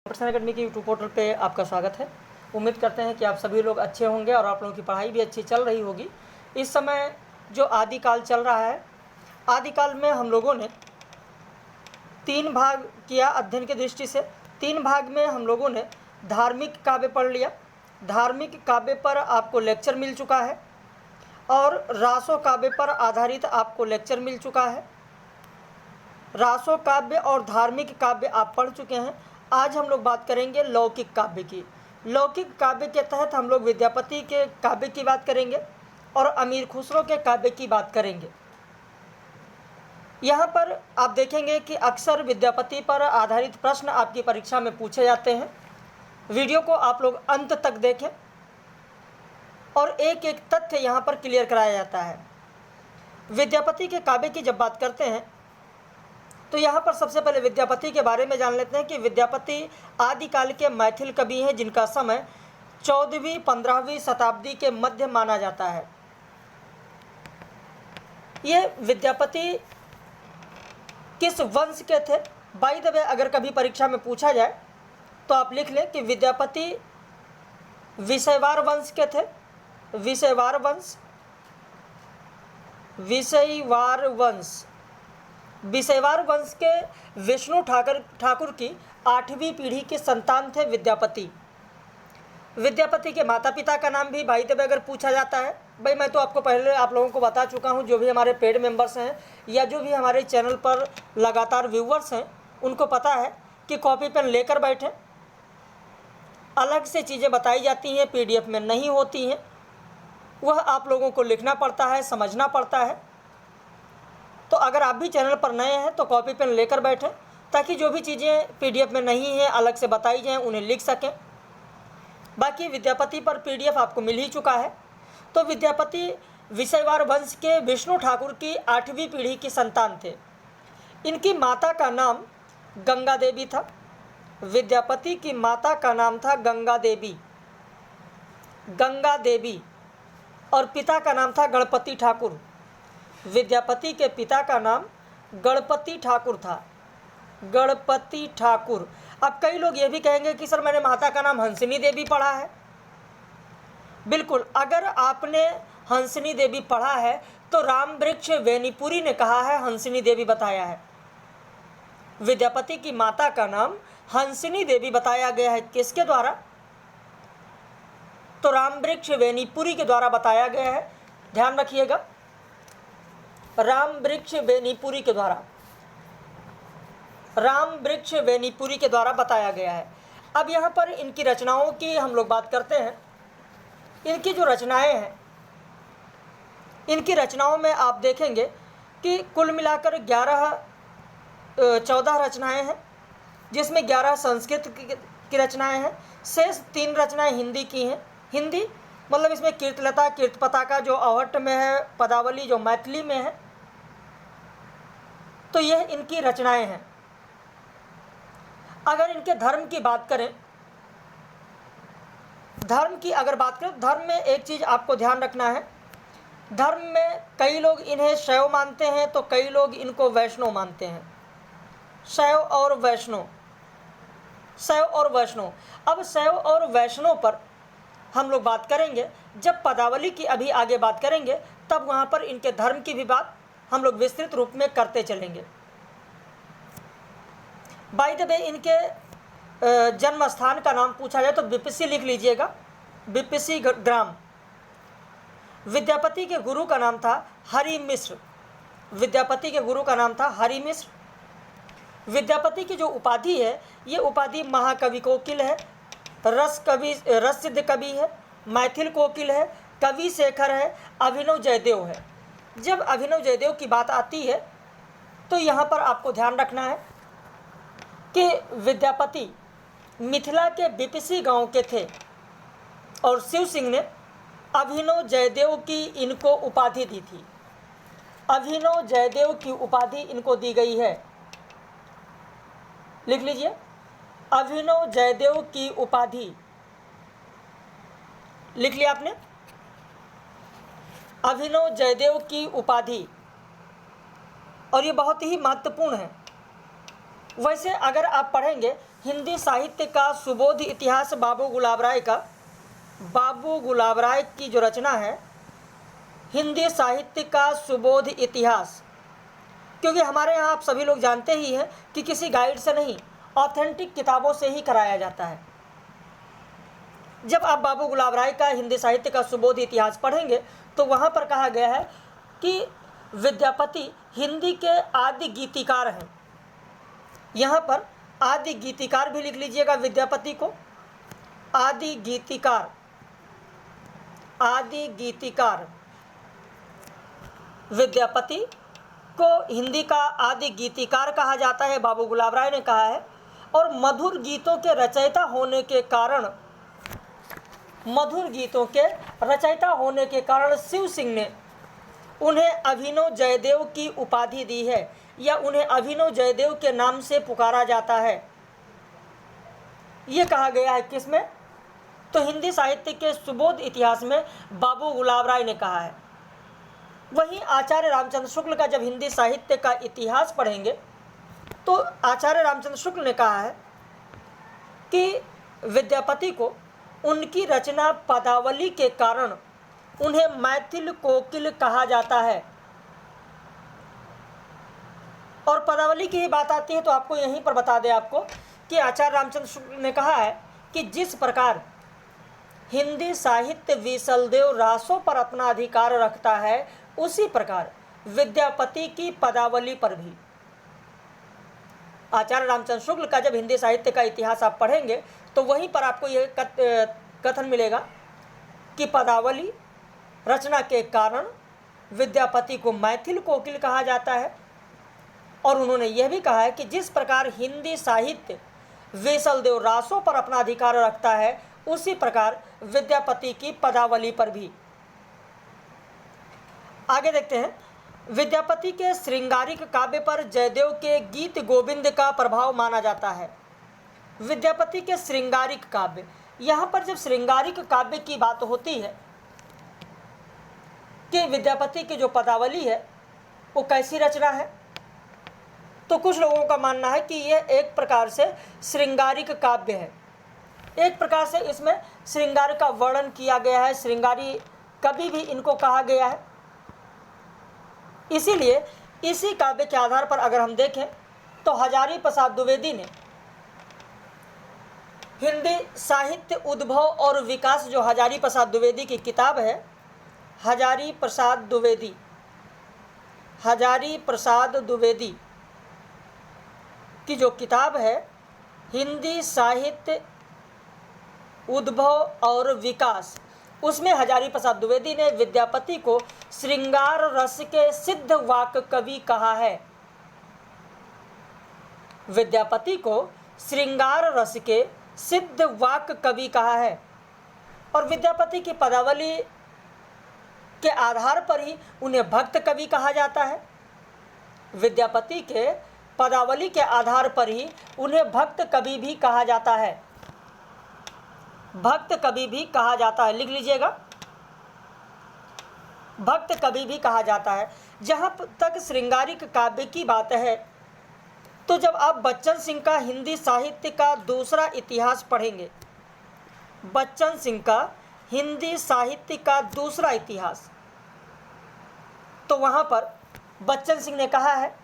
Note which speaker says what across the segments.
Speaker 1: Competition academy के YouTube portal पे आपका स्वागत है। उम्मीद करते हैं कि आप सभी लोग अच्छे होंगे और आप लोगों की पढ़ाई भी अच्छी चल रही होगी। इस समय जो आदिकाल चल रहा है, आदिकाल में हम लोगों ने 3 भाग किया अध्ययन की दृष्टि से। 3 भाग में हम लोगों ने धार्मिक काव्य पढ़ लिया। धार्मिक काव्य पर आपको लेक्चर मिल चुका है और रासो काव्य पर आधारित आपको लेक्चर मिल चुका है। रासो काव्य और धार्मिक काव्य आप पढ़ चुके हैं। आज हम लोग बात करेंगे लौकिक काव्य की। लौकिक काव्य के तहत हम लोग विद्यापति के काव्य की बात करेंगे और अमीर खुसरो के काव्य की बात करेंगे। यहाँ पर आप देखेंगे कि अक्सर विद्यापति पर आधारित प्रश्न आपकी परीक्षा में पूछे जाते हैं। वीडियो को आप लोग अंत तक देखें और एक एक तथ्य यहाँ पर क्लियर कराया जाता है। विद्यापति के काव्य की जब बात करते हैं तो यहाँ पर सबसे पहले विद्यापति के बारे में जान लेते हैं कि विद्यापति आदिकाल के मैथिल कवि हैं जिनका समय 14वीं-15वीं शताब्दी के मध्य माना जाता है। ये विद्यापति किस वंश के थे? बाय द वे, अगर कभी परीक्षा में पूछा जाए तो आप लिख लें कि विद्यापति विषयवार वंश के थे। विषयवार वंश, विषयवार वंश, विषयवार वंश के विष्णु ठाकुर की 8वीं पीढ़ी के संतान थे विद्यापति। विद्यापति के माता पिता का नाम भी भाई तब अगर पूछा जाता है, भाई मैं तो आपको पहले आप लोगों को बता चुका हूं, जो भी हमारे पेड मेंबर्स हैं या जो भी हमारे चैनल पर लगातार व्यूवर्स हैं उनको पता है कि कॉपी पेन लेकर बैठें। अलग से चीज़ें बताई जाती हैं, PDF में नहीं होती हैं, वह आप लोगों को लिखना पड़ता है, समझना पड़ता है। तो अगर आप भी चैनल पर नए हैं तो कॉपी पेन लेकर बैठें ताकि जो भी चीज़ें PDF में नहीं हैं अलग से बताई जाएं, उन्हें लिख सकें। बाकी विद्यापति पर PDF आपको मिल ही चुका है। तो विद्यापति विषयवार वंश के विष्णु ठाकुर की 8वीं पीढ़ी की संतान थे। इनकी माता का नाम गंगा देवी था। विद्यापति की माता का नाम था गंगा देवी, गंगा देवी, और पिता का नाम था गणपति ठाकुर। विद्यापति के पिता का नाम गणपति ठाकुर था, गणपति ठाकुर। अब कई लोग ये भी कहेंगे कि सर मैंने माता का नाम हंसिनी देवी पढ़ा है। बिल्कुल, अगर आपने हंसिनी देवी पढ़ा है तो राम वृक्ष वेणीपुरी ने कहा है, हंसिनी देवी बताया है। विद्यापति की माता का नाम हंसिनी देवी बताया गया है। किसके द्वारा? तो राम वृक्ष वेणीपुरी के द्वारा बताया गया है। ध्यान रखिएगा, राम वृक्ष वेणीपुरी के द्वारा, राम वृक्ष वेणीपुरी के द्वारा बताया गया है। अब यहाँ पर इनकी रचनाओं की हम लोग बात करते हैं। इनकी जो रचनाएं हैं, इनकी रचनाओं में आप देखेंगे कि कुल मिलाकर 14 रचनाएं हैं, जिसमें 11 संस्कृत की रचनाएं हैं। शेष 3 रचनाएं हिंदी की हैं। हिंदी मतलब इसमें कीर्तलता, कीर्तपताका जो अवहट्ट में है, पदावली जो मैथिली में है। तो यह इनकी रचनाएं हैं। अगर इनके धर्म की बात करें, धर्म की अगर बात करें, धर्म में एक चीज़ आपको ध्यान रखना है। धर्म में कई लोग इन्हें शैव मानते हैं तो कई लोग इनको वैष्णव मानते हैं। शैव और वैष्णव, शैव और वैष्णव। अब शैव और वैष्णव पर हम लोग बात करेंगे। जब पदावली की अभी आगे बात करेंगे तब वहाँ पर इनके धर्म की भी बात हम लोग विस्तृत रूप में करते चलेंगे। बाय द वे, इनके जन्म स्थान का नाम पूछा जाए तो बीपीसी लिख लीजिएगा, बीपीसी ग्राम। विद्यापति के गुरु का नाम था हरि मिश्र। विद्यापति के गुरु का नाम था हरि मिश्र। विद्यापति की जो उपाधि है, ये उपाधि महाकवि कोकिल है, रस सिद्ध कवि है, मैथिल कोकिल है, कवि शेखर है, अभिनव जयदेव है। जब अभिनव जयदेव की बात आती है तो यहाँ पर आपको ध्यान रखना है कि विद्यापति मिथिला के बीपीसी गांव के थे और शिव सिंह ने अभिनव जयदेव की इनको उपाधि दी थी। अभिनव जयदेव की उपाधि इनको दी गई है। लिख लीजिए, अभिनव जयदेव की उपाधि। लिख लिया आपने? अभिनव जयदेव की उपाधि, और ये बहुत ही महत्वपूर्ण है। वैसे अगर आप पढ़ेंगे हिंदी साहित्य का सुबोध इतिहास बाबू गुलाब राय की जो रचना है हिंदी साहित्य का सुबोध इतिहास, क्योंकि हमारे यहाँ आप सभी लोग जानते ही हैं कि किसी गाइड से नहीं, ऑथेंटिक किताबों से ही कराया जाता है। जब आप बाबू गुलाब राय का हिंदी साहित्य का सुबोध इतिहास पढ़ेंगे तो वहाँ पर कहा गया है कि विद्यापति हिंदी के आदि गीतिकार हैं। यहाँ पर आदि गीतिकार भी लिख लीजिएगा विद्यापति को। आदि गीतिकार विद्यापति को हिंदी का आदि गीतिकार कहा जाता है, बाबू गुलाब राय ने कहा है। और मधुर गीतों के रचयिता होने के कारण शिव सिंह ने उन्हें अभिनव जयदेव की उपाधि दी है, या उन्हें अभिनव जयदेव के नाम से पुकारा जाता है। ये कहा गया है किसमें? तो हिंदी साहित्य के सुबोध इतिहास में बाबू गुलाब राय ने कहा है। वहीं आचार्य रामचंद्र शुक्ल का जब हिंदी साहित्य का इतिहास पढ़ेंगे तो आचार्य रामचंद्र शुक्ल ने कहा है कि विद्यापति को उनकी रचना पदावली के कारण उन्हें मैथिल कोकिल कहा जाता है। और पदावली की ही बात आती है तो आपको यहीं पर बता दें आपको कि आचार्य रामचंद्र शुक्ल ने कहा है कि जिस प्रकार हिंदी साहित्य विसलदेव रासों पर अपना अधिकार रखता है, उसी प्रकार विद्यापति की पदावली पर भी। आचार्य रामचंद्र शुक्ल का जब हिंदी साहित्य का इतिहास आप पढ़ेंगे तो वहीं पर आपको यह कथन मिलेगा कि पदावली रचना के कारण विद्यापति को मैथिल कोकिल कहा जाता है। और उन्होंने यह भी कहा है कि जिस प्रकार हिंदी साहित्य विसलदेव रासों पर अपना अधिकार रखता है, उसी प्रकार विद्यापति की पदावली पर भी। आगे देखते हैं, विद्यापति के श्रृंगारिक काव्य पर जयदेव के गीत गोविंद का प्रभाव माना जाता है। विद्यापति के श्रृंगारिक काव्य, यहाँ पर जब श्रृंगारिक काव्य की बात होती है कि विद्यापति की जो पदावली है वो कैसी रचना है, तो कुछ लोगों का मानना है कि यह एक प्रकार से श्रृंगारिक काव्य है। एक प्रकार से इसमें श्रृंगार का वर्णन किया गया है, श्रृंगारी कवि भी इनको कहा गया है। इसीलिए इसी काव्य के आधार पर अगर हम देखें तो हजारी प्रसाद द्विवेदी ने हिंदी साहित्य उद्भव और विकास, जो हजारी प्रसाद द्विवेदी की किताब है, हजारी प्रसाद द्विवेदी की जो किताब है हिंदी साहित्य उद्भव और विकास, उसमें हजारी प्रसाद द्विवेदी ने विद्यापति को श्रृंगार रस के सिद्ध वाक कवि कहा है। विद्यापति को श्रृंगार रस के सिद्ध वाक कवि कहा है। और विद्यापति की पदावली के आधार पर ही उन्हें भक्त कवि कहा जाता है। विद्यापति के पदावली के आधार पर ही उन्हें भक्त कवि भी कहा जाता है। भक्त कवि भी कहा जाता है, लिख लीजिएगा, भक्त कवि भी कहा जाता है। जहाँ तक श्रृंगारिक काव्य की बात है, तो जब आप बच्चन सिंह का हिंदी साहित्य का दूसरा इतिहास पढ़ेंगे, बच्चन सिंह का हिंदी साहित्य का दूसरा इतिहास, तो वहाँ पर बच्चन सिंह ने कहा है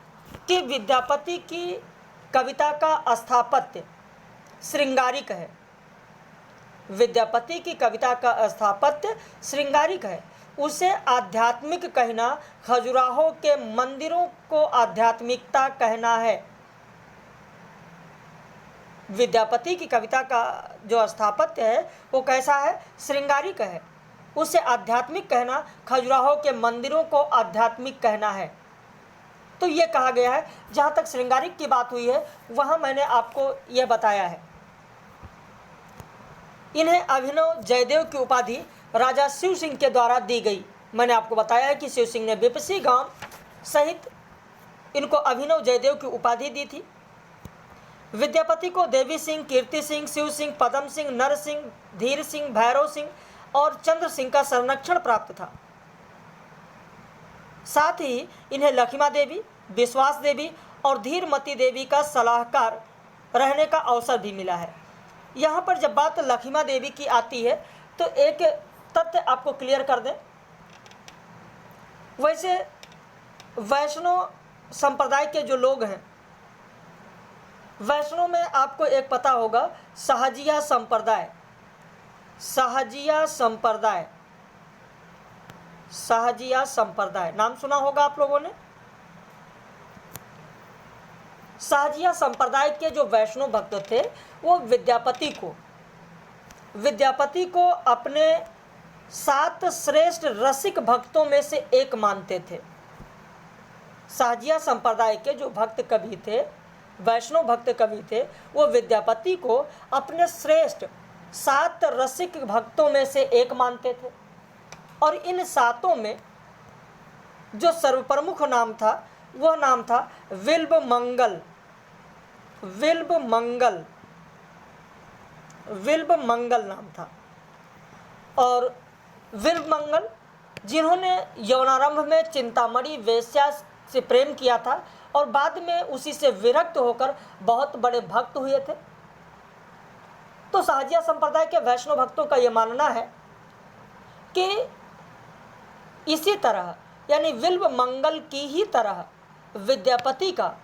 Speaker 1: कि विद्यापति की कविता का स्थापत्य श्रृंगारिक है। विद्यापति की कविता का स्थापत्य श्रृंगारिक है। उसे आध्यात्मिक कहना, खजुराहो के मंदिरों को आध्यात्मिकता कहना है। विद्यापति की कविता का जो स्थापत्य है वो कैसा है? श्रृंगारिक है। उसे आध्यात्मिक कहना, खजुराहो के मंदिरों को आध्यात्मिक कहना है। तो ये कहा गया है। जहाँ तक श्रृंगारिक की बात हुई है वहाँ मैंने आपको यह बताया है। इन्हें अभिनव जयदेव की उपाधि राजा शिव सिंह के द्वारा दी गई। मैंने आपको बताया है कि शिव सिंह ने बिपसी गांव सहित इनको अभिनव जयदेव की उपाधि दी थी। विद्यापति को देवी सिंह, कीर्ति सिंह, शिव सिंह, पदम सिंह, नर सिंह, धीर सिंह, भैरव सिंह और चंद्र सिंह का संरक्षण प्राप्त था। साथ ही इन्हें लखिमा देवी, विश्वास देवी और धीरमती देवी का सलाहकार रहने का अवसर भी मिला है। यहाँ पर जब बात लखीमा देवी की आती है तो एक तथ्य आपको क्लियर कर दें। वैसे वैष्णव संप्रदाय के जो लोग हैं, वैष्णव में आपको एक पता होगा सहजिया संप्रदाय, सहजिया संप्रदाय, सहजिया संप्रदाय नाम सुना होगा आप लोगों ने। सहजिया संप्रदाय के जो वैष्णव भक्त थे वो विद्यापति को अपने 7 श्रेष्ठ रसिक भक्तों में से एक मानते थे। सहजिया संप्रदाय के जो भक्त कवि थे, वैष्णव भक्त कवि थे, वो विद्यापति को अपने श्रेष्ठ 7 रसिक भक्तों में से एक मानते थे। और इन 7 में जो सर्वप्रमुख नाम था वह नाम था विल्वमंगल। विल्वमंगल नाम था। और विल्वमंगल जिन्होंने यौनारंभ में चिंतामणि वेश्या से प्रेम किया था और बाद में उसी से विरक्त होकर बहुत बड़े भक्त हुए थे। तो सहजिया संप्रदाय के वैष्णव भक्तों का यह मानना है कि इसी तरह यानी विल्वमंगल की ही तरह विद्यापति का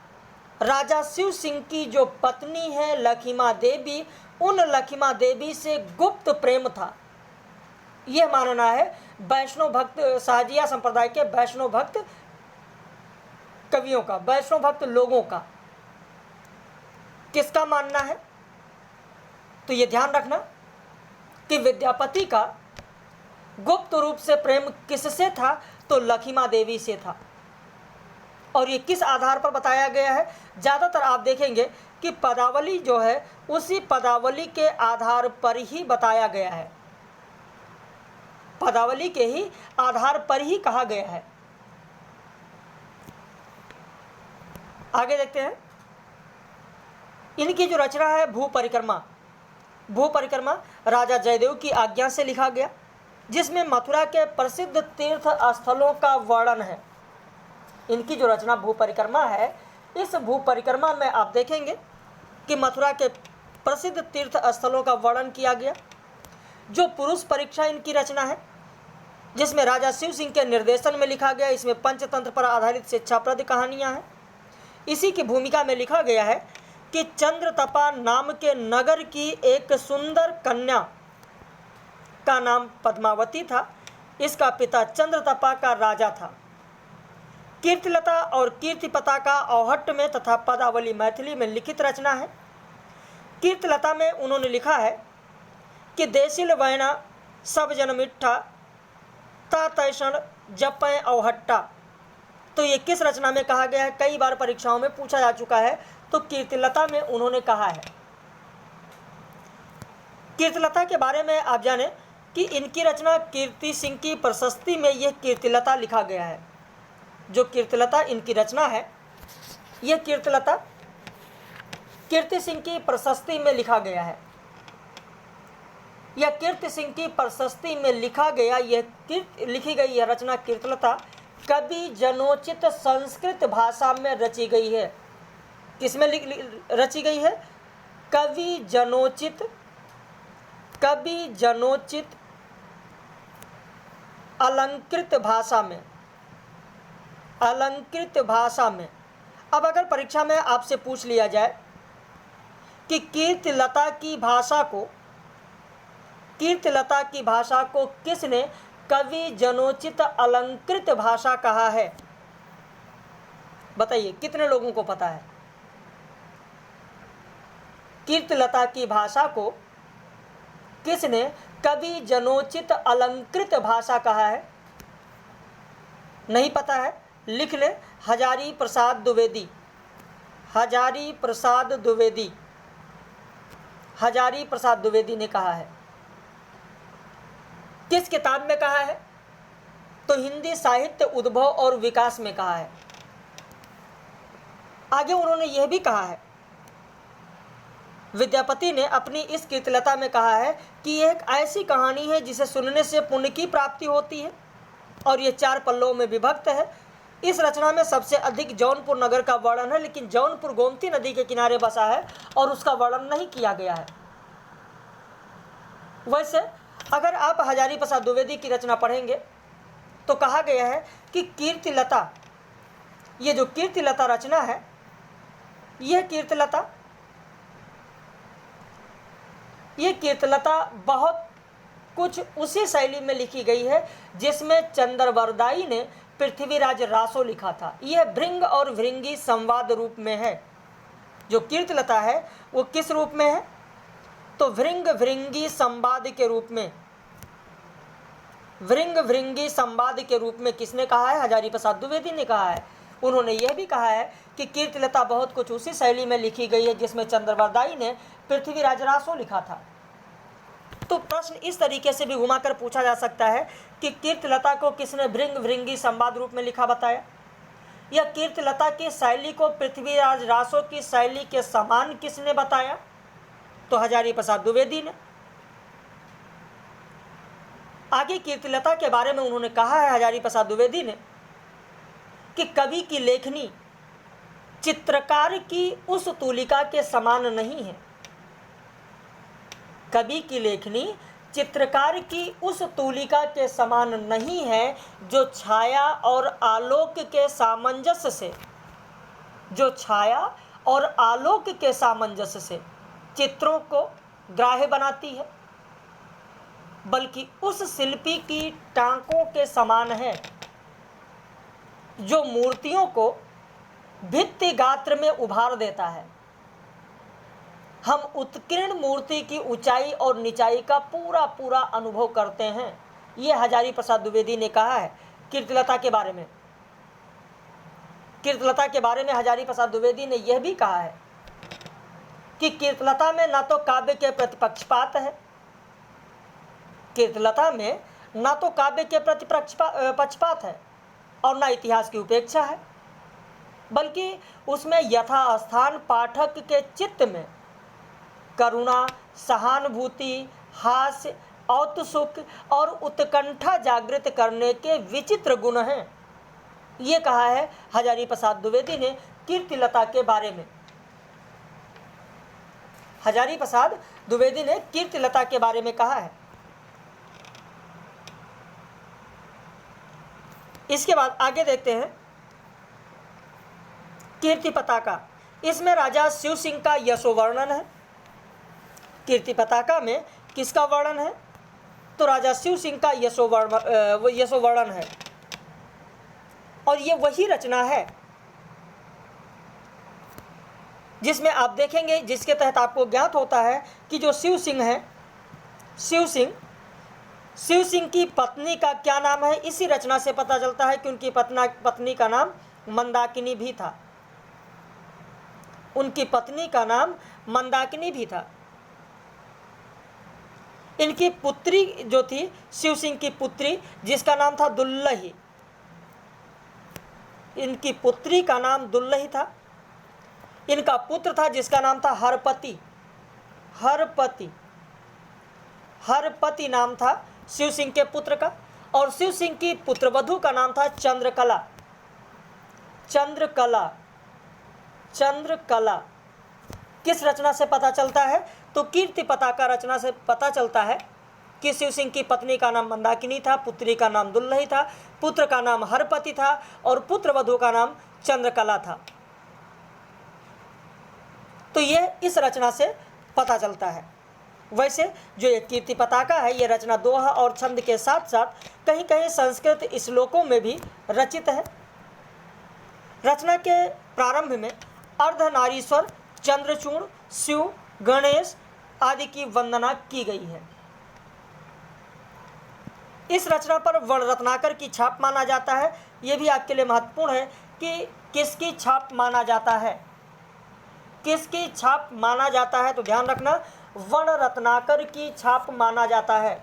Speaker 1: राजा शिव सिंह की जो पत्नी है लखीमा देवी, उन लखीमा देवी से गुप्त प्रेम था। यह मानना है वैष्णव भक्त, सहजिया संप्रदाय के वैष्णव भक्त कवियों का, वैष्णव भक्त लोगों का। किसका मानना है? तो ये ध्यान रखना कि विद्यापति का गुप्त रूप से प्रेम किससे था? तो लखीमा देवी से था। और ये किस आधार पर बताया गया है? ज़्यादातर आप देखेंगे कि पदावली जो है उसी पदावली के आधार पर ही बताया गया है, पदावली के ही आधार पर ही कहा गया है। आगे देखते हैं। इनकी जो रचना है भू परिक्रमा राजा जयदेव की आज्ञा से लिखा गया, जिसमें मथुरा के प्रसिद्ध तीर्थ स्थलों का वर्णन है। इनकी जो रचना भू परिक्रमा है, इस भू परिक्रमा में आप देखेंगे कि मथुरा के प्रसिद्ध तीर्थ स्थलों का वर्णन किया गया। जो पुरुष परीक्षा इनकी रचना है, जिसमें राजा शिव सिंह के निर्देशन में लिखा गया। इसमें पंचतंत्र पर आधारित शिक्षाप्रद कहानियाँ हैं। इसी की भूमिका में लिखा गया है कि चंद्रतपा नाम के नगर की एक सुंदर कन्या का नाम पद्मावती था। इसका पिता चंद्रतपा का राजा था। कीर्तिलता और कीर्तिपता का औहट्ट में तथा पदावली मैथिली में लिखित रचना है। कीर्तिलता में उन्होंने लिखा है कि देसिल वैना सब जन मिठा ता तैषण जपै औहट्टा। तो ये किस रचना में कहा गया है? कई बार परीक्षाओं में पूछा जा चुका है। तो कीर्तिलता में उन्होंने कहा है। कीर्तिलता के बारे में आप जाने कि इनकी रचना कीर्ति सिंह की प्रशस्ति में यह कीर्तिलता लिखा गया है। जो कीर्तिलता इनकी रचना है, यह कीर्तिलता कीर्ति सिंह की प्रशस्ति में लिखा गया है। यह कीर्ति सिंह की प्रशस्ति में लिखी गई यह रचना कीर्तिलता कवि जनोचित संस्कृत भाषा में रची गई है। किसमें रची गई है? कवि जनोचित अलंकृत भाषा में। अब अगर परीक्षा में आपसे पूछ लिया जाए कि कीर्तिलता की भाषा को किसने कवि जनोचित अलंकृत भाषा कहा है? बताइए कितने लोगों को पता है? कीर्तिलता की भाषा को किसने कवि जनोचित अलंकृत भाषा कहा है? नहीं पता है? लिख ले, हजारी प्रसाद द्विवेदी। हजारी प्रसाद द्विवेदी ने कहा है। किस किताब में कहा है? तो हिंदी साहित्य उद्भव और विकास में कहा है। आगे उन्होंने यह भी कहा है, विद्यापति ने अपनी इस कीर्तिलता में कहा है कि यह एक ऐसी कहानी है जिसे सुनने से पुण्य की प्राप्ति होती है और ये 4 पल्लों में विभक्त है। इस रचना में सबसे अधिक जौनपुर नगर का वर्णन है, लेकिन जौनपुर गोमती नदी के किनारे बसा है और उसका वर्णन नहीं किया गया है। वैसे अगर आप हजारी प्रसाद द्विवेदी की रचना पढ़ेंगे तो कहा गया है कि कीर्तिलता, ये जो कीर्तिलता रचना है, यह कीर्तिलता बहुत कुछ उसी शैली में लिखी गई है जिसमें चंद्रवरदाई ने पृथ्वीराज रासो लिखा था। यह भृंग और भृंगी संवाद रूप में है। जो कीर्तिलता है वो किस रूप में है? तो भृंग भृंगी संवाद के रूप में। भृंग भृंगी संवाद के रूप में किसने कहा है? हजारी प्रसाद द्विवेदी ने कहा है। उन्होंने यह भी कहा है कि कीर्तिलता बहुत कुछ उसी शैली में लिखी गई है जिसमें चंद्रवरदाई ने पृथ्वीराज रासो लिखा था। तो प्रश्न इस तरीके से भी घुमाकर पूछा जा सकता है कि कीर्तिलता को किसने भृंग भृंगी संवाद रूप में लिखा बताया, या कीर्तिलता की शैली को पृथ्वीराज रासो की शैली के समान किसने बताया? तो हजारी प्रसाद द्विवेदी ने। आगे कीर्तिलता के बारे में उन्होंने कहा है हजारी प्रसाद द्विवेदी ने कि कवि की लेखनी चित्रकार की उस तूलिका के समान नहीं है। कवि की लेखनी चित्रकार की उस तूलिका के समान नहीं है जो छाया और आलोक के सामंजस्य से चित्रों को ग्राह्य बनाती है, बल्कि उस शिल्पी की टांकों के समान है जो मूर्तियों को भित्ति गात्र में उभार देता है। हम उत्कीर्ण मूर्ति की ऊंचाई और निचाई का पूरा पूरा अनुभव करते हैं। ये हजारी प्रसाद द्विवेदी ने कहा है कीर्तिलता के बारे में। कीर्तिलता के बारे में हजारी प्रसाद द्विवेदी ने यह भी कहा है कि कीर्तिलता में न तो काव्य के प्रति पक्षपात है, कीर्तिलता में न तो काव्य के प्रति पक्षपात है और न इतिहास की उपेक्षा है, बल्कि उसमें यथास्थान पाठक के चित्त में करुणा, सहानुभूति, हास्य, औत्सुक और उत्कंठा जागृत करने के विचित्र गुण हैं। ये कहा है हजारी प्रसाद द्विवेदी ने कीर्तिलता के बारे में। हजारी प्रसाद द्विवेदी ने कीर्तिलता के बारे में कहा है। इसके बाद आगे देखते हैं कीर्ति पताका। इसमें राजा शिव सिंह का यशो वर्णन है। कीर्ति पताका में किसका वर्णन है? तो राजा शिव सिंह का यशो वर्णन है। और ये वही रचना है जिसमें आप देखेंगे, जिसके तहत आपको ज्ञात होता है कि जो शिव सिंह है, शिव सिंह की पत्नी का क्या नाम है, इसी रचना से पता चलता है कि उनकी पत्नी का नाम मंदाकिनी भी था। उनकी पत्नी का नाम मंदाकिनी भी था। इनकी पुत्री जो थी, शिव सिंह की पुत्री, जिसका नाम था दुल्लही, इनकी पुत्री का नाम दुल्लही था। इनका पुत्र था जिसका नाम था हरपति। हरपति नाम था शिव सिंह के पुत्र का। और शिव सिंह की पुत्रवधू का नाम था चंद्रकला। किस रचना से पता चलता है? तो कीर्ति पताका रचना से पता चलता है कि शिव सिंह की पत्नी का नाम मंदाकिनी था, पुत्री का नाम दुल्लही था, पुत्र का नाम हरपति था और पुत्रवधू का नाम चंद्रकला था। तो यह इस रचना से पता चलता है। वैसे जो ये कीर्ति पताका है, ये रचना दोहा और छंद के साथ साथ कहीं कहीं संस्कृत श्लोकों में भी रचित है। रचना के प्रारंभ में अर्धनारीश्वर, चंद्रचूड़, शिव, गणेश आदि की वंदना की गई है। इस रचना पर वर्ण रत्नाकर की छाप माना जाता है। यह भी आपके लिए महत्वपूर्ण है कि किसकी छाप माना जाता है, किसकी छाप माना जाता है। तो ध्यान रखना, वर्ण रत्नाकर की छाप माना जाता है।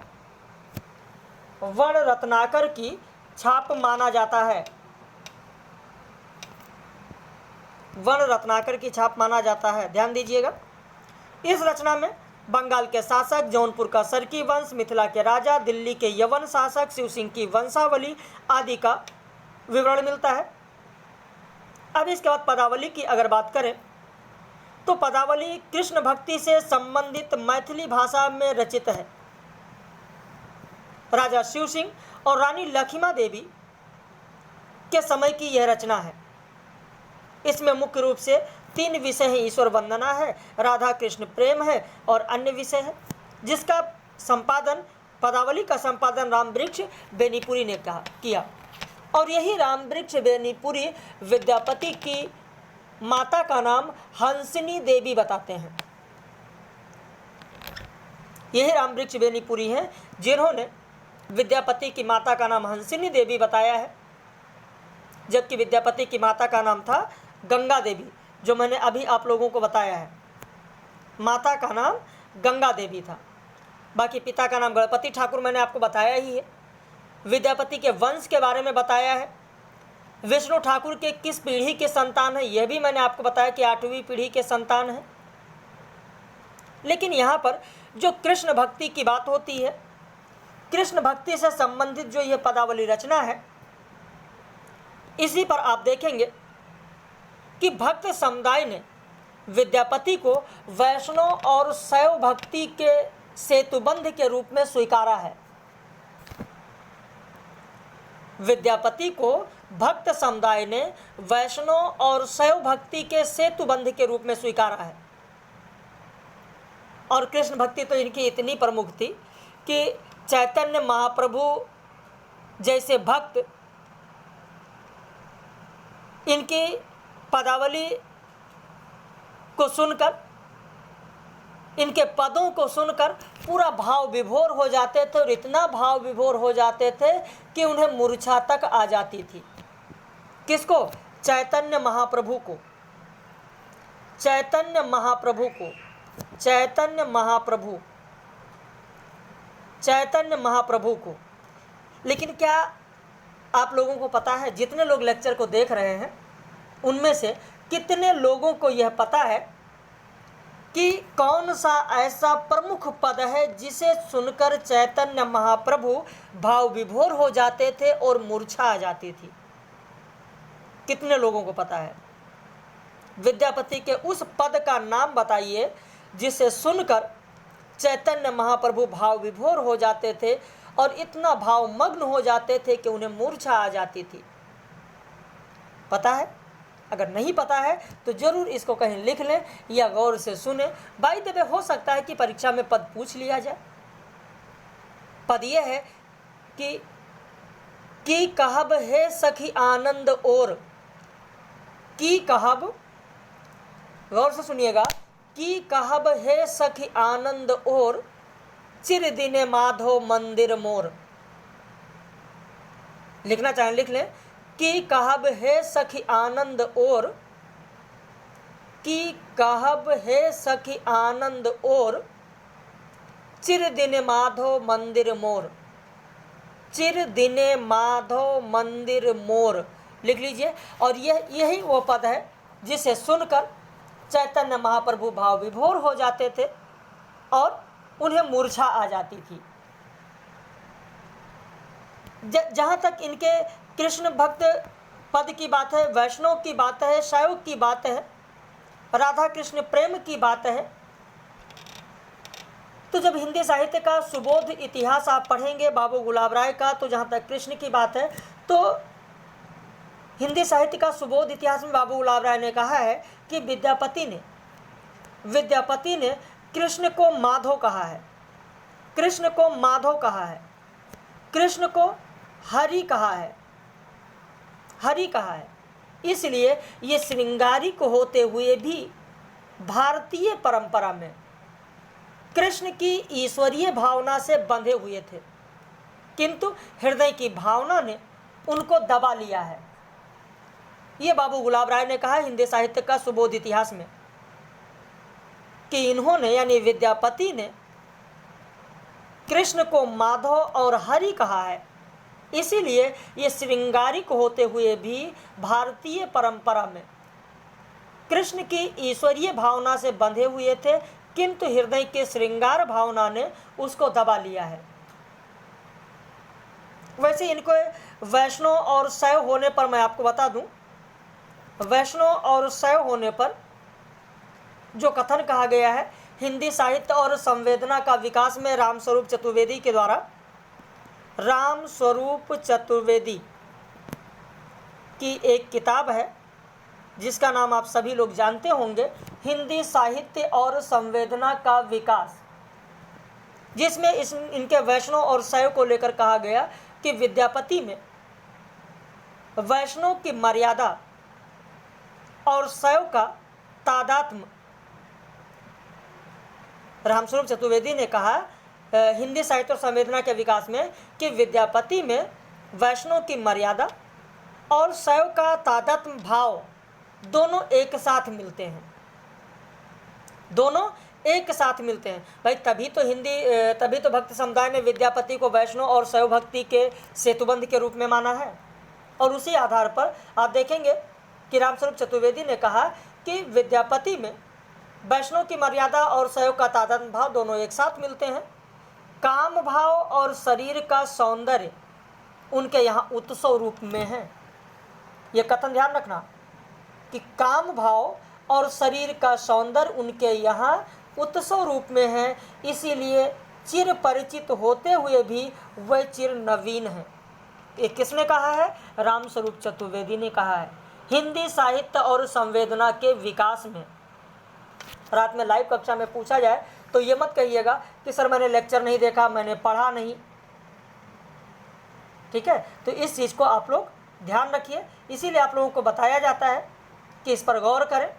Speaker 1: वर्ण रत्नाकर की छाप माना जाता है। वर्ण रत्नाकर की छाप माना जाता है, ध्यान दीजिएगा। इस रचना में बंगाल के शासक, जौनपुर का सरकी वंश, मिथिला के राजा, दिल्ली के यवन शासक, शिव सिंह की वंशावली आदि का विवरण मिलता है। अब इसके बाद पदावली की अगर बात करें तो पदावली कृष्ण भक्ति से संबंधित मैथिली भाषा में रचित है। राजा शिव सिंह और रानी लक्ष्मा देवी के समय की यह रचना है। इसमें मुख्य रूप से 3 विषय हैं। ईश्वर वंदना है, राधा कृष्ण प्रेम है और अन्य विषय है, जिसका संपादन, पदावली का संपादन रामवृक्ष बेनीपुरी ने किया। और यही रामवृक्ष बेनीपुरी विद्यापति की माता का नाम हंसिनी देवी बताते हैं। यही रामवृक्ष बेनीपुरी हैं जिन्होंने विद्यापति की माता का नाम हंसिनी देवी बताया है, जबकि विद्यापति की माता का नाम था गंगा देवी, जो मैंने अभी आप लोगों को बताया है। माता का नाम गंगा देवी था, बाकी पिता का नाम गणपति ठाकुर मैंने आपको बताया ही है। विद्यापति के वंश के बारे में बताया है। विष्णु ठाकुर के किस पीढ़ी के संतान है, यह भी मैंने आपको बताया कि 8वीं पीढ़ी के संतान है। लेकिन यहाँ पर जो कृष्ण भक्ति की बात होती है, कृष्ण भक्ति से संबंधित जो यह पदावली रचना है, इसी पर आप देखेंगे कि भक्त समुदाय ने विद्यापति को वैष्णव और शैव भक्ति के सेतुबंध के रूप में स्वीकारा है। विद्यापति को भक्त समुदाय ने वैष्णव और शैव भक्ति के सेतुबंध के रूप में स्वीकारा है। और कृष्ण भक्ति तो इनकी इतनी प्रमुख थी कि चैतन्य महाप्रभु जैसे भक्त इनकी पदावली को सुनकर, इनके पदों को सुनकर पूरा भाव विभोर हो जाते थे, और इतना भाव विभोर हो जाते थे कि उन्हें मूर्छा तक आ जाती थी। किसको? चैतन्य महाप्रभु को, चैतन्य महाप्रभु को, चैतन्य महाप्रभु, चैतन्य महाप्रभु को। लेकिन क्या आप लोगों को पता है, जितने लोग लेक्चर को देख रहे हैं उनमें से कितने लोगों को यह पता है कि कौन सा ऐसा प्रमुख पद है जिसे सुनकर चैतन्य महाप्रभु भाव विभोर हो जाते थे और मूर्छा आ जाती थी? कितने लोगों को पता है? विद्यापति के उस पद का नाम बताइए जिसे सुनकर चैतन्य महाप्रभु भाव विभोर हो जाते थे और इतना भाव मग्न हो जाते थे कि उन्हें मूर्छा आ जाती थी। पता है? अगर नहीं पता है तो जरूर इसको कहीं लिख लें या गौर से सुने। बाय द वे हो सकता है कि परीक्षा में पद पूछ लिया जाए। पद यह है कि कहब है सखी आनंद और, की कहब, गौर से सुनिएगा, की कहब है सखी आनंद और, चिर दिने माधो मंदिर मोर। लिखना चाहें लिख लें, कि कहब है सखी आनंद और, कि कहब है सखी आनंद और, चिर दिने माधो मंदिर मोर, चिर दिने माधो मंदिर मोर। लिख लीजिए। और यही वो पद है जिसे सुनकर चैतन्य महाप्रभु भाव विभोर हो जाते थे और उन्हें मूर्छा आ जाती थी। जहाँ तक इनके कृष्ण भक्त पद की बात है, वैष्णव की बात है, शैव की बात है, राधा कृष्ण प्रेम की बात है, तो जब हिंदी साहित्य का सुबोध इतिहास आप पढ़ेंगे बाबू गुलाब राय का, तो जहाँ तक कृष्ण की बात है तो हिंदी साहित्य का सुबोध इतिहास में बाबू गुलाब राय ने कहा है कि विद्यापति ने कृष्ण को माधव कहा है, कृष्ण को माधव कहा है, कृष्ण को हरि कहा है, हरि कहा है। इसलिए ये श्रृंगारिक होते हुए भी भारतीय परंपरा में कृष्ण की ईश्वरीय भावना से बंधे हुए थे, किंतु हृदय की भावना ने उनको दबा लिया है। ये बाबू गुलाब राय ने कहा हिंदी साहित्य का सुबोध इतिहास में कि इन्होंने यानी विद्यापति ने कृष्ण को माधव और हरि कहा है। इसीलिए ये श्रृंगारिक होते हुए भी भारतीय परंपरा में कृष्ण की ईश्वरीय भावना से बंधे हुए थे, किंतु हृदय के श्रृंगार भावना ने उसको दबा लिया है। वैसे इनको वैष्णव और शैव होने पर मैं आपको बता दूं वैष्णव और शैव होने पर जो कथन कहा गया है, हिंदी साहित्य और संवेदना का विकास में रामस्वरूप चतुर्वेदी के द्वारा, रामस्वरूप चतुर्वेदी की एक किताब है जिसका नाम आप सभी लोग जानते होंगे, हिंदी साहित्य और संवेदना का विकास, जिसमें इनके वैष्णव और शैव को लेकर कहा गया कि विद्यापति में वैष्णव की मर्यादा और शैव का तादात्म्य, रामस्वरूप चतुर्वेदी ने कहा हिंदी साहित्य और संवेदना के विकास में कि विद्यापति में वैष्णव की मर्यादा और शैव का तादात्म्य भाव दोनों एक साथ मिलते हैं, दोनों एक साथ मिलते हैं। भाई तभी तो भक्त समुदाय ने विद्यापति को वैष्णव और शैव भक्ति के सेतुबंध के रूप में माना है। और उसी आधार पर आप देखेंगे कि रामस्वरूप चतुर्वेदी ने कहा कि विद्यापति में वैष्णव की मर्यादा और शैव का तादात्म्य भाव दोनों एक साथ मिलते हैं। काम भाव और शरीर का सौंदर्य उनके यहाँ उत्सव रूप में है। ये कथन ध्यान रखना कि काम भाव और शरीर का सौंदर्य उनके यहाँ उत्सव रूप में है, इसीलिए चिर परिचित होते हुए भी वह चिर नवीन है। ये किसने कहा है? रामस्वरूप चतुर्वेदी ने कहा है। हिंदी साहित्य और संवेदना के विकास में, रात में लाइव कक्षा में पूछा जाए तो ये मत कहिएगा कि सर मैंने लेक्चर नहीं देखा, मैंने पढ़ा नहीं। ठीक है, तो इस चीज़ को आप लोग ध्यान रखिए, इसीलिए आप लोगों को बताया जाता है कि इस पर गौर करें।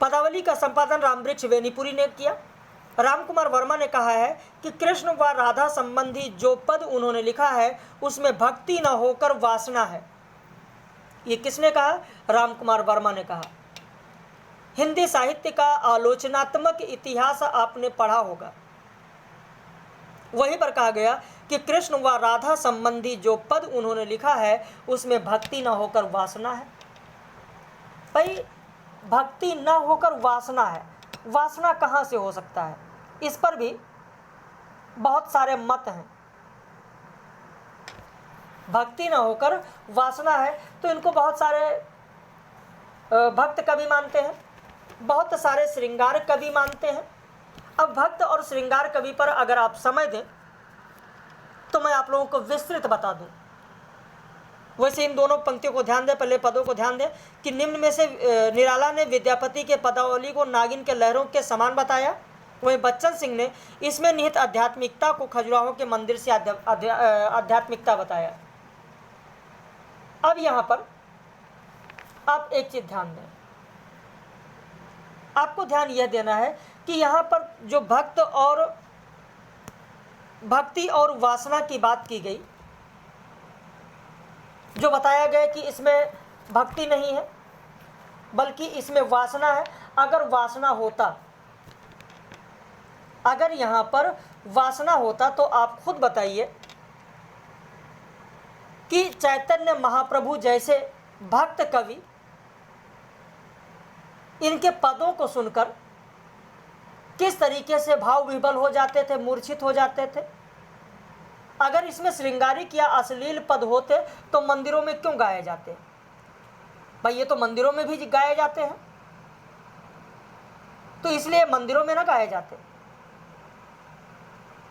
Speaker 1: पदावली का संपादन रामवृक्ष वेनीपुरी ने किया। रामकुमार वर्मा ने कहा है कि कृष्ण व राधा संबंधी जो पद उन्होंने लिखा है उसमें भक्ति न होकर वासना है। ये किसने कहा? रामकुमार वर्मा ने कहा। हिंदी साहित्य का आलोचनात्मक इतिहास आपने पढ़ा होगा, वहीं पर कहा गया कि कृष्ण व राधा संबंधी जो पद उन्होंने लिखा है उसमें भक्ति न होकर वासना है। भाई भक्ति न होकर वासना है, वासना कहाँ से हो सकता है? इस पर भी बहुत सारे मत हैं। भक्ति न होकर वासना है तो इनको बहुत सारे भक्त कवि मानते हैं, बहुत सारे श्रृंगार कवि मानते हैं। अब भक्त और श्रृंगार कवि पर अगर आप समय दें तो मैं आप लोगों को विस्तृत बता दूं। वैसे इन दोनों पंक्तियों को ध्यान दें, पहले पदों को ध्यान दें कि निम्न में से निराला ने विद्यापति के पदावली को नागिन के लहरों के समान बताया, वहीं बच्चन सिंह ने इसमें निहित आध्यात्मिकता को खजुराहो के मंदिर से आध्यात्मिकता बताया। अब यहाँ पर आप एक चीज़ ध्यान दें, आपको ध्यान यह देना है कि यहाँ पर जो भक्ति और वासना की बात की गई, जो बताया गया कि इसमें भक्ति नहीं है बल्कि इसमें वासना है। अगर यहाँ पर वासना होता तो आप खुद बताइए कि चैतन्य महाप्रभु जैसे भक्त कवि इनके पदों को सुनकर किस तरीके से भाव विभल हो जाते थे, मूर्छित हो जाते थे। अगर इसमें श्रृंगारिक या अश्लील पद होते तो मंदिरों में क्यों गाए जाते? भाई ये तो मंदिरों में भी गाए जाते हैं, तो इसलिए मंदिरों में ना गाए जाते।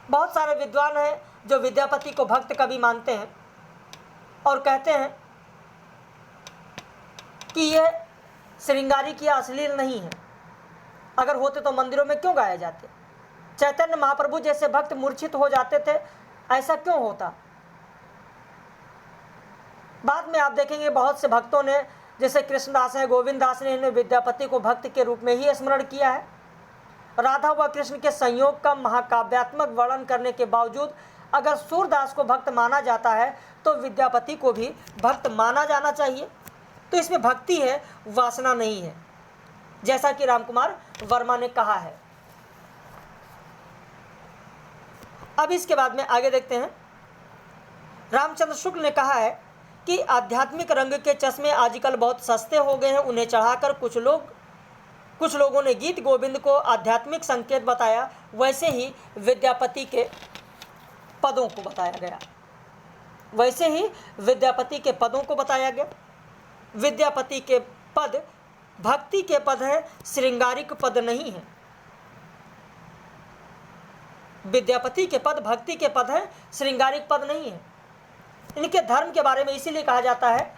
Speaker 1: बहुत सारे विद्वान हैं जो विद्यापति को भक्त कवि मानते हैं और कहते हैं कि यह श्रृंगारिक या अश्लील नहीं है, अगर होते तो मंदिरों में क्यों गाए जाते? चैतन्य महाप्रभु जैसे भक्त मूर्छित हो जाते थे, ऐसा क्यों होता? बाद में आप देखेंगे बहुत से भक्तों ने, जैसे कृष्णदास हैं, गोविंद दास ने, इन्हें विद्यापति को भक्त के रूप में ही स्मरण किया है। राधा व कृष्ण के संयोग का महाकाव्यात्मक वर्णन करने के बावजूद अगर सूरदास को भक्त माना जाता है तो विद्यापति को भी भक्त माना जाना चाहिए। तो इसमें भक्ति है, वासना नहीं है, जैसा कि रामकुमार वर्मा ने कहा है। अब इसके बाद में आगे देखते हैं। रामचंद्र शुक्ल ने कहा है कि आध्यात्मिक रंग के चश्मे आजकल बहुत सस्ते हो गए हैं, उन्हें चढ़ाकर कुछ लोगों ने गीत गोविंद को आध्यात्मिक संकेत बताया, वैसे ही विद्यापति के पदों को बताया गया। वैसे ही विद्यापति के पदों को बताया गया। विद्यापति के पद भक्ति के पद हैं, श्रृंगारिक पद नहीं है। विद्यापति के पद भक्ति के पद हैं, श्रृंगारिक पद नहीं है। इनके धर्म के बारे में इसीलिए कहा जाता है,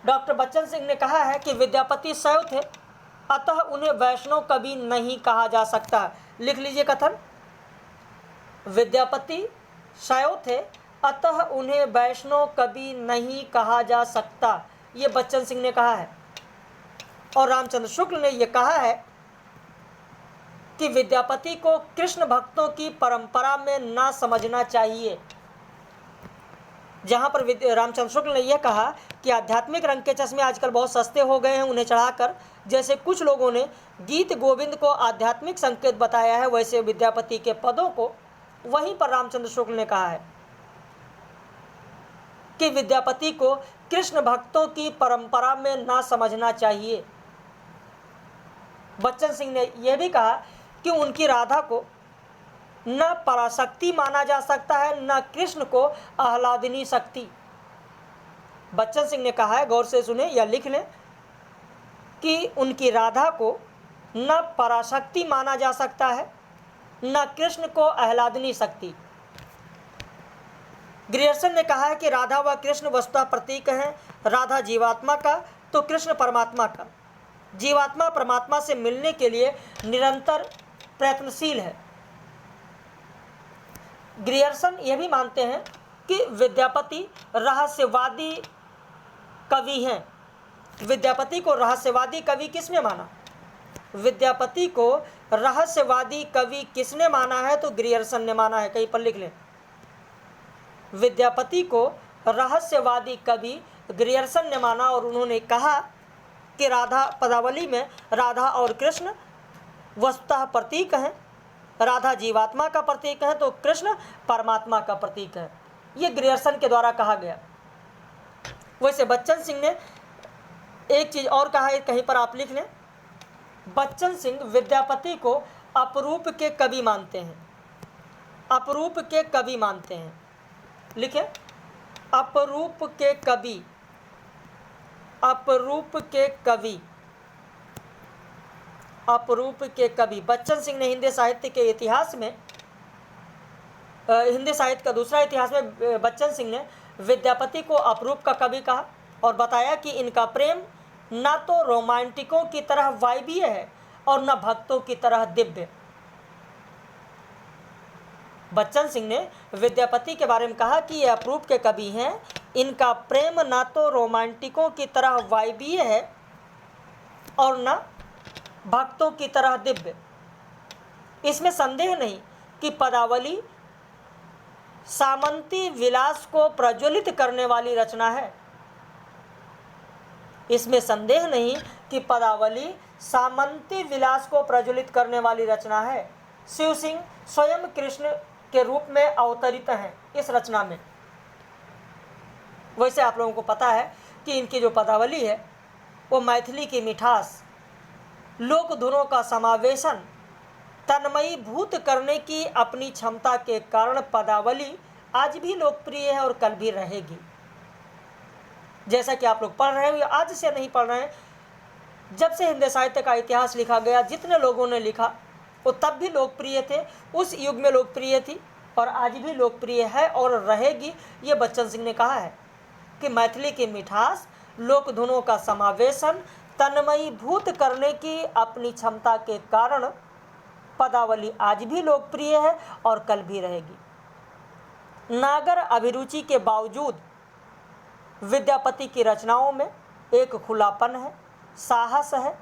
Speaker 1: डॉक्टर बच्चन सिंह ने कहा है कि विद्यापति शैव थे, अतः उन्हें वैष्णव कवि नहीं कहा जा सकता। लिख लीजिए कथन, विद्यापति शैव थे, अतः उन्हें वैष्णव कवि नहीं कहा जा सकता, ये बच्चन सिंह ने कहा है। और रामचंद्र शुक्ल ने यह कहा है कि विद्यापति को कृष्ण भक्तों की परंपरा में ना समझना चाहिए। जहाँ पर रामचंद्र शुक्ल ने यह कहा कि आध्यात्मिक रंग के चश्मे आजकल बहुत सस्ते हो गए हैं, उन्हें चढ़ाकर जैसे कुछ लोगों ने गीत गोविंद को आध्यात्मिक संकेत बताया है, वैसे विद्यापति के पदों को वहीं पर रामचंद्र शुक्ल ने कहा है कि विद्यापति को कृष्ण भक्तों की परंपरा में ना समझना चाहिए। बच्चन सिंह ने यह भी कहा कि उनकी राधा को न पराशक्ति माना जा सकता है, न कृष्ण को आह्लादिनी शक्ति। बच्चन सिंह ने कहा है, गौर से सुने या लिख लें, कि उनकी राधा को न पराशक्ति माना जा सकता है, न कृष्ण को आह्लादिनी शक्ति। ग्रियर्सन ने कहा है कि राधा व कृष्ण वस्तुतः प्रतीक हैं, राधा जीवात्मा का तो कृष्ण परमात्मा का। जीवात्मा परमात्मा से मिलने के लिए निरंतर प्रयत्नशील है। ग्रियर्सन यह भी मानते हैं कि विद्यापति रहस्यवादी कवि हैं। विद्यापति को रहस्यवादी कवि किसने माना? विद्यापति को रहस्यवादी कवि किसने माना है? तो ग्रियर्सन ने माना है। कहीं पर लिख लें, विद्यापति को रहस्यवादी कवि ग्रियर्सन ने माना और उन्होंने कहा कि राधा पदावली में राधा और कृष्ण वस्तुतः प्रतीक हैं, राधा जीवात्मा का प्रतीक है तो कृष्ण परमात्मा का प्रतीक है। ये ग्रियर्सन के द्वारा कहा गया। वैसे बच्चन सिंह ने एक चीज़ और कहा है, कहीं पर आप लिख लें, बच्चन सिंह विद्यापति को अपरूप के कवि मानते हैं। अपरूप के कवि मानते हैं, लिखें, अपरूप के कवि, अपरूप के कवि, अपरूप के कवि। बच्चन सिंह ने हिंदी साहित्य के इतिहास में, हिंदी साहित्य का दूसरा इतिहास में बच्चन सिंह ने विद्यापति को अपरूप का कवि कहा और बताया कि इनका प्रेम न तो रोमांटिकों की तरह वायवीय है और न भक्तों की तरह दिव्य। बच्चन सिंह ने विद्यापति के बारे में कहा कि ये अपरूप के कवि हैं, इनका प्रेम न तो रोमांटिकों की तरह वायवीय है और न भक्तों की तरह दिव्य। इसमें संदेह नहीं कि पदावली सामंती विलास को प्रज्वलित करने वाली रचना है। इसमें संदेह नहीं कि पदावली सामंती विलास को प्रज्वलित करने वाली रचना है। शिव सिंह स्वयं कृष्ण के रूप में अवतरित हैं इस रचना में। वैसे आप लोगों को पता है कि इनकी जो पदावली है वो मैथिली की मिठास, लोक धुनों का समावेशन, तन्मयी भूत करने की अपनी क्षमता के कारण पदावली आज भी लोकप्रिय है और कल भी रहेगी। जैसा कि आप लोग पढ़ रहे हो, आज से नहीं पढ़ रहे हैं, जब से हिंदी साहित्य का इतिहास लिखा गया, जितने लोगों ने लिखा वो तब भी लोकप्रिय थे, उस युग में लोकप्रिय थी और आज भी लोकप्रिय है और रहेगी। ये बच्चन सिंह ने कहा है कि मैथिली की मिठास, लोक धुनों का समावेशन, तन्मयी भूत करने की अपनी क्षमता के कारण पदावली आज भी लोकप्रिय है और कल भी रहेगी। नागर अभिरुचि के बावजूद विद्यापति की रचनाओं में एक खुलापन है, साहस है,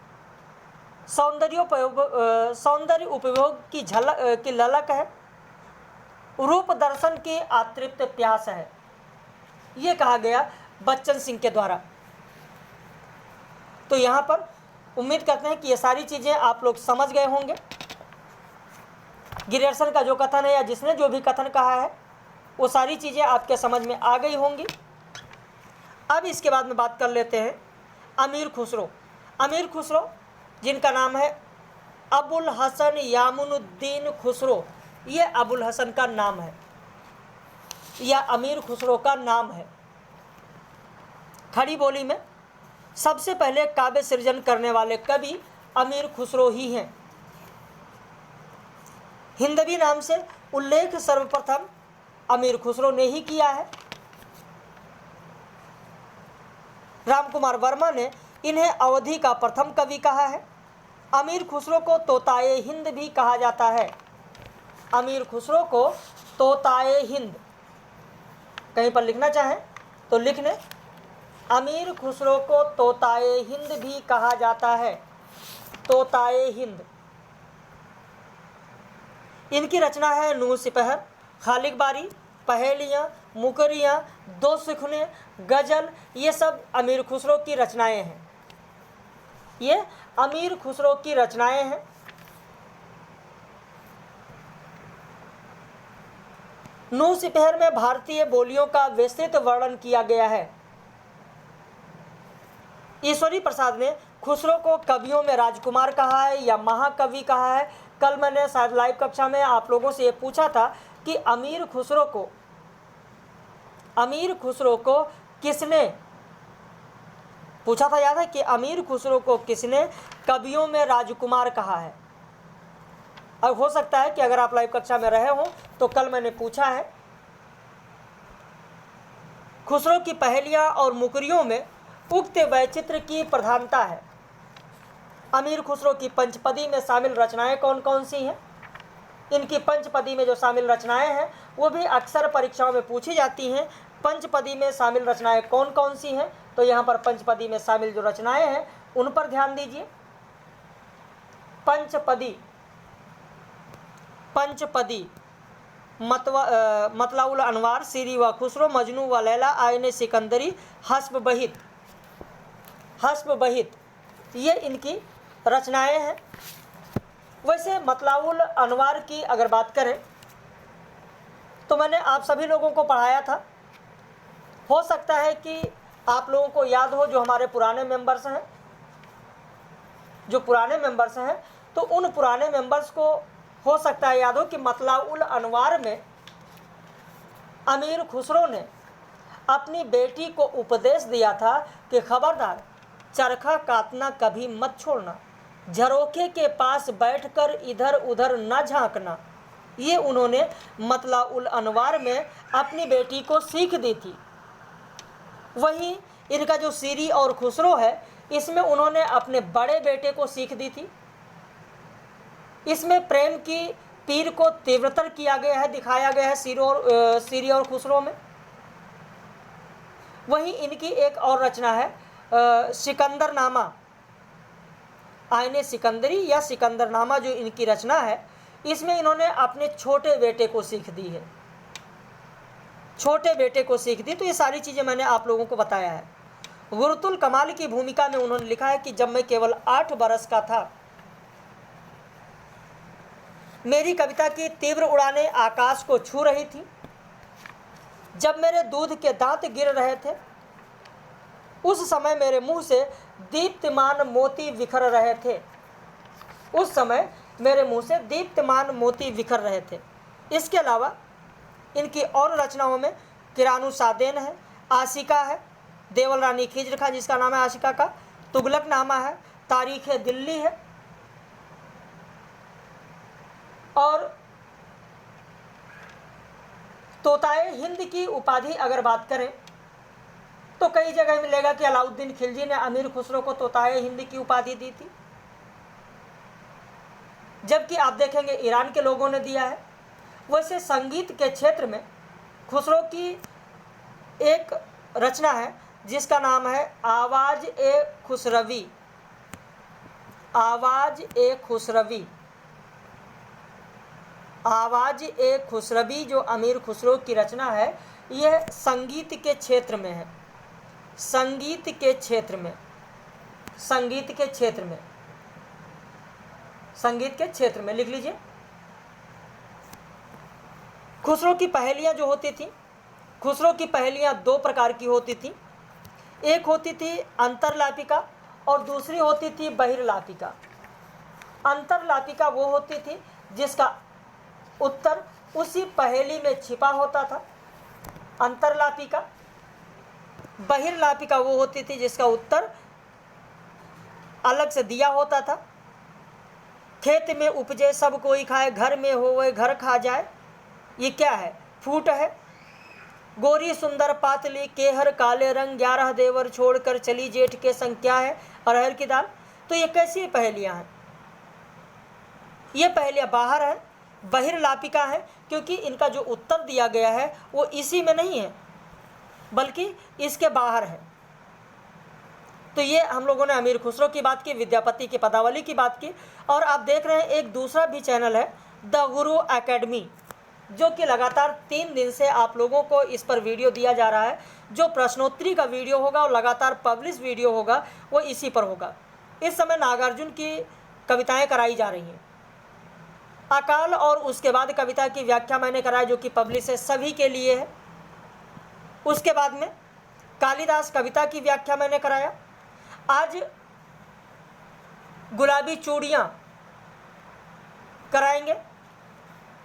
Speaker 1: सौंदर्य उपयोग की झलक की ललक है, रूप दर्शन की अतृप्त प्यास है। ये कहा गया बच्चन सिंह के द्वारा। तो यहाँ पर उम्मीद करते हैं कि ये सारी चीज़ें आप लोग समझ गए होंगे। ग्रियर्सन का जो कथन है या जिसने जो भी कथन कहा है वो सारी चीज़ें आपके समझ में आ गई होंगी। अब इसके बाद में बात कर लेते हैं अमीर खुसरो। अमीर खुसरो जिनका नाम है अबुल हसन यामुनुद्दीन खुसरो, ये अबुल हसन का नाम है। या अमीर खुसरो का नाम है। खड़ी बोली में सबसे पहले काव्य सृजन करने वाले कवि अमीर खुसरो ही हैं। हिंदवी नाम से उल्लेख सर्वप्रथम अमीर खुसरो ने ही किया है। रामकुमार वर्मा ने इन्हें अवधि का प्रथम कवि कहा है। अमीर खुसरो को तोताए हिंद भी कहा जाता है। अमीर खुसरो को तोताए हिंद, कहीं पर लिखना चाहें तो लिख लें, अमीर खुसरो को तोताए हिंद भी कहा जाता है। तोताए हिंद। इनकी रचना है नूह सिपहर, खालिक बारी, पहेलियाँ, मुकरियाँ, दो सुखने, गज़ल, ये सब अमीर खुसरो की रचनाएं हैं। ये अमीर खुसरो की रचनाएं हैं। नूह सिपहर में भारतीय बोलियों का विस्तृत वर्णन किया गया है। ईश्वरी प्रसाद ने खुसरो को कवियों में राजकुमार कहा है या महाकवि कहा है। कल मैंने शायद लाइव कक्षा में आप लोगों से ये पूछा था कि अमीर खुसरो को किसने पूछा था, याद है कि अमीर खुसरो को किसने कवियों में राजकुमार कहा है। अब हो सकता है कि अगर आप लाइव कक्षा में रहे हो तो कल मैंने पूछा है। खुसरो की पहेलियां और मुकरियों में उक्त वैचित्र की प्रधानता है। अमीर खुसरो की पंचपदी में शामिल रचनाएं कौन कौन सी हैं? इनकी पंचपदी में जो शामिल रचनाएं हैं वो भी अक्सर परीक्षाओं में पूछी जाती हैं। पंचपदी में शामिल रचनाएं कौन कौन सी हैं? तो यहाँ पर पंचपदी में शामिल जो रचनाएं हैं उन पर ध्यान दीजिए। पंचपदी मतलाउल अनवार, सीरी व खुसरो, मजनू व लैला, आयने सिकंदरी, हस्ब बहित, ये इनकी रचनाएं हैं। वैसे मतलाउल अनवार की अगर बात करें तो मैंने आप सभी लोगों को पढ़ाया था। हो सकता है कि आप लोगों को याद हो, जो हमारे पुराने मेंबर्स हैं, तो उन पुराने मेंबर्स को हो सकता है याद हो कि मतलाउल अनवार में अमीर खुसरो ने अपनी बेटी को उपदेश दिया था कि खबरदार, चरखा काटना कभी मत छोड़ना, झरोखे के पास बैठकर इधर उधर न झांकना। ये उन्होंने मतलाउल अनवार में अपनी बेटी को सीख दी थी। वहीं इनका जो सीरी और खुसरो है, इसमें उन्होंने अपने बड़े बेटे को सीख दी थी। इसमें प्रेम की पीर को तीव्रतर किया गया है, दिखाया गया है सीरी और खुसरो में। वहीं इनकी एक और रचना है सिकंदरनामा, आयने सिकंदरी या सिकंदरनामा, जो इनकी रचना है, इसमें इन्होंने अपने छोटे बेटे को सीख दी है। तो ये सारी चीज़ें मैंने आप लोगों को बताया है। गुरुतुल कमाल की भूमिका में उन्होंने लिखा है कि जब मैं केवल 8 बरस का था, मेरी कविता की तीव्र उड़ानें आकाश को छू रही थी। जब मेरे दूध के दांत गिर रहे थे, उस समय मेरे मुंह से दीप्तमान मोती बिखर रहे थे। इसके अलावा इनकी और रचनाओं में किरानू सादेन है, आशिका है, देवल रानी खिज्र खां जिसका नाम है आशिका का, तुगलकनामा है, तारीख दिल्ली है, और तोताए हिंद की उपाधि अगर बात करें तो कई जगह मिलेगा कि अलाउद्दीन खिलजी ने अमीर खुसरो को तोताए हिंद की उपाधि दी थी, जबकि आप देखेंगे ईरान के लोगों ने दिया है। वैसे संगीत के क्षेत्र में खुसरो की एक रचना है जिसका नाम है आवाज़ ए खुसरवी, जो अमीर खुसरो की रचना है, यह संगीत के क्षेत्र में लिख लीजिए। खुसरो की पहेलियां जो होती थी, खुसरो की पहेलियां 2 प्रकार की होती थी। एक होती थी अंतरलापिका और दूसरी होती थी बहिर्लापिका। अंतरलापिका वो होती थी जिसका उत्तर उसी पहेली में छिपा होता था, अंतरलापिका। बहिर्लापिका वो होती थी जिसका उत्तर अलग से दिया होता था। खेत में उपजे सब कोई खाए, घर में होवे घर खा जाए, ये क्या है? फूट है। गोरी सुंदर पातली केहर काले रंग, 11 देवर छोड़कर चली जेठ के संग, क्या है? अरहर की दाल। तो ये कैसी पहेलियां हैं? ये पहेलियां बाहर है, बहिर्लापिका है, क्योंकि इनका जो उत्तर दिया गया है वो इसी में नहीं है बल्कि इसके बाहर है। तो ये हम लोगों ने अमीर खुसरो की बात की, विद्यापति की पदावली की बात की। और आप देख रहे हैं एक दूसरा भी चैनल है द गुरु एकेडमी, जो कि लगातार 3 दिन से आप लोगों को इस पर वीडियो दिया जा रहा है। जो प्रश्नोत्तरी का वीडियो होगा और लगातार पब्लिश वीडियो होगा वो इसी पर होगा। इस समय नागार्जुन की कविताएं कराई जा रही हैं। अकाल और उसके बाद कविता की व्याख्या मैंने कराई, जो कि पब्लिश है, सभी के लिए है। उसके बाद में कालिदास कविता की व्याख्या मैंने कराया। आज गुलाबी चूड़ियाँ कराएंगे।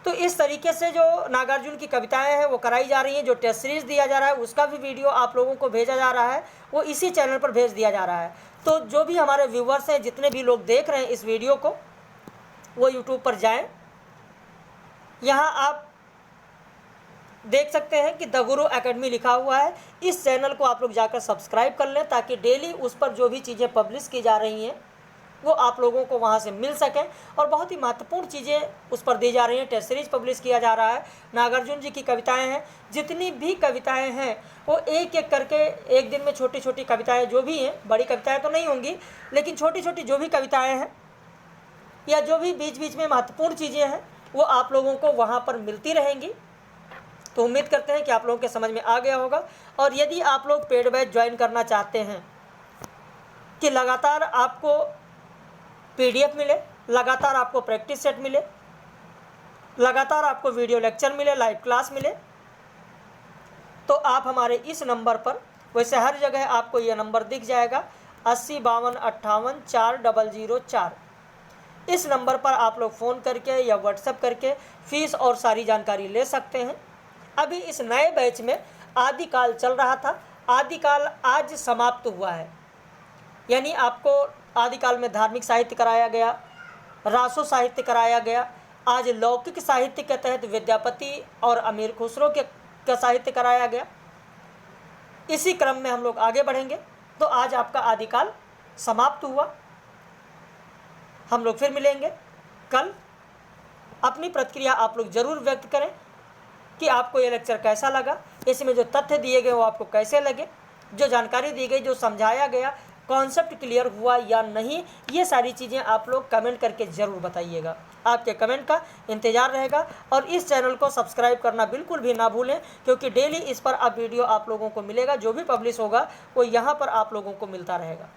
Speaker 1: तो इस तरीके से जो नागार्जुन की कविताएं हैं वो कराई जा रही हैं। जो टेस्ट सीरीज दिया जा रहा है उसका भी वीडियो आप लोगों को भेजा जा रहा है, वो इसी चैनल पर भेज दिया जा रहा है। तो जो भी हमारे व्यूवर्स हैं, जितने भी लोग देख रहे हैं इस वीडियो को, वो यूट्यूब पर जाएं। यहाँ आप देख सकते हैं कि द गुरु एकेडमी लिखा हुआ है। इस चैनल को आप लोग जाकर सब्सक्राइब कर लें, ताकि डेली उस पर जो भी चीज़ें पब्लिश की जा रही हैं वो आप लोगों को वहाँ से मिल सकें। और बहुत ही महत्वपूर्ण चीज़ें उस पर दी जा रही हैं। टेस्ट सीरीज पब्लिश किया जा रहा है। नागार्जुन जी की कविताएं हैं, जितनी भी कविताएं हैं वो एक एक करके एक दिन में छोटी छोटी कविताएं जो भी हैं, बड़ी कविताएं तो नहीं होंगी, लेकिन छोटी छोटी जो भी कविताएं हैं या जो भी बीच बीच में महत्वपूर्ण चीज़ें हैं वो आप लोगों को वहाँ पर मिलती रहेंगी। तो उम्मीद करते हैं कि आप लोगों के समझ में आ गया होगा। और यदि आप लोग पेड बैच ज्वाइन करना चाहते हैं कि लगातार आपको PDF मिले, लगातार आपको प्रैक्टिस सेट मिले, लगातार आपको वीडियो लेक्चर मिले, लाइव क्लास मिले, तो आप हमारे इस नंबर पर, वैसे हर जगह आपको यह नंबर दिख जाएगा 80 52 58 4004, इस नंबर पर आप लोग फ़ोन करके या व्हाट्सएप करके फ़ीस और सारी जानकारी ले सकते हैं। अभी इस नए बैच में आदिकाल चल रहा था। आदिकाल आज समाप्त हुआ है, यानी आपको आदिकाल में धार्मिक साहित्य कराया गया, रासो साहित्य कराया गया। आज लौकिक साहित्य के तहत विद्यापति और अमीर खुसरो का साहित्य कराया गया। इसी क्रम में हम लोग आगे बढ़ेंगे। तो आज आपका आदिकाल समाप्त हुआ। हम लोग फिर मिलेंगे कल। अपनी प्रतिक्रिया आप लोग ज़रूर व्यक्त करें कि आपको ये लेक्चर कैसा लगा, इसमें जो तथ्य दिए गए वो आपको कैसे लगे, जो जानकारी दी गई, जो समझाया गया, कॉन्सेप्ट क्लियर हुआ या नहीं, ये सारी चीज़ें आप लोग कमेंट करके ज़रूर बताइएगा। आपके कमेंट का इंतज़ार रहेगा। और इस चैनल को सब्सक्राइब करना बिल्कुल भी ना भूलें, क्योंकि डेली इस पर अब वीडियो आप लोगों को मिलेगा। जो भी पब्लिश होगा वो यहाँ पर आप लोगों को मिलता रहेगा।